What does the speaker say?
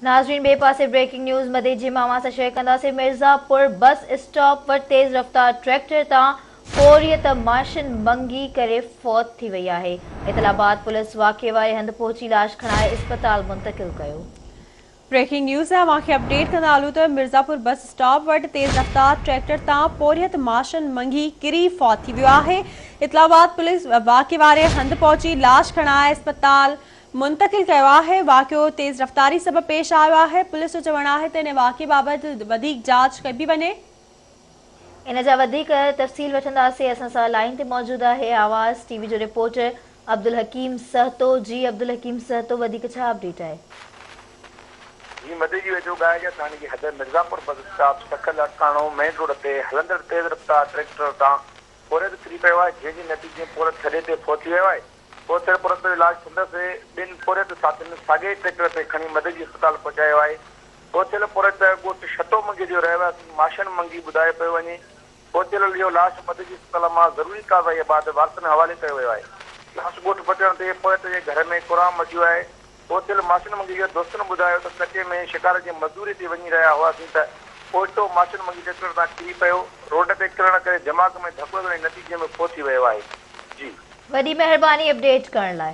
नाज़रीन ॿिए पासे ब्रेकिंग न्यूज़ मदे जी मां सां शेयर कंदासीं। मिर्ज़ापुर बस स्टॉप वटि तेज़ रफ़्तार ट्रैक्टर तां फ़ौरियत माशिन मंगी करे फ़ौत थी वई आहे। इतलाबाद पुलिस वाक़े वारे हंधि पहुची लाश खणाए इस्पताल मुंतक़िल कयो। ब्रेकिंग न्यूज़ है वाक़े अपडेट कंदा हलूं त मिर्ज़ापुर बस स्टॉप वटि तेज़ रफ़्तार ट्रैक्टर तां फ़ौरियत माशिन मंगी किरी फ़ौत थी वियो आहे। इतलाबाद पुलिस वाक़े वारे हंधि पहुची लाश खणाए इस्पताल मुंतक़िल कयो आहे। वाक़ियो तेज़ रफ़्तारी सबबि पेश आयो आहे। पुलिस जो चवणु आहे त इन वाक़े बाबति वधीक जांच कबी वञे। इन जा वधीक तफ़सील वठंदासीं। असां सां लाइन ते मौजूद आहे आवाज़ टीवी जो रिपोर्टर अब्दुल हकीम सहतो। जी अब्दुल हकीम सहतो, वधीक छा अपडेट आहे? जी मदे जी वेझो ॻाल्हि थाने जी हद मिर्ज़ापुर बस स्टॉप सखल अटकाणो मेन रोड ते हलंदड़ तेज़ रफ़्तार ट्रैक्टर तां फ़ौरियत किरी पियो आहे, जंहिंजे नतीजे पुरत छॾे ते फ़ौत थी वियो आहे। फ़ौत थियल पुरत जो इलाज संदसि ॿिनि फ़ौरियत साथियुनि साॻिए ट्रैक्टर ते खणी मदद जी अस्पताल पहुचायो आहे। फ़ौत थियल पुरत ॻोठ छतो मंगी जो रहवासी माशन मंगी ॿुधायो पियो वञे। फ़ौत थियल इहो लाश मदद जी अस्पताल मां ज़रूरी कार्रवाई बाद वारसनि हवाले कयो वियो आहे। लाश ॻोठ पहुचण ते पुरत जे घर में कुराम मचियो आहे। फ़ौत थियल माशन मंगी जे दोस्तनि ॿुधायो त कचे में शिकार जी मज़दूरी ते वञी रहिया हुआसीं त पोइतो माशन मंगी ट्रैक्टर तां किरी पियो। रोड ते किरण करे दिमाग़ में धकु लॻण जे नतीजे में फ़ौत थी वियो आहे। जी वॾी महिरबानी अपडेट करण लाइ।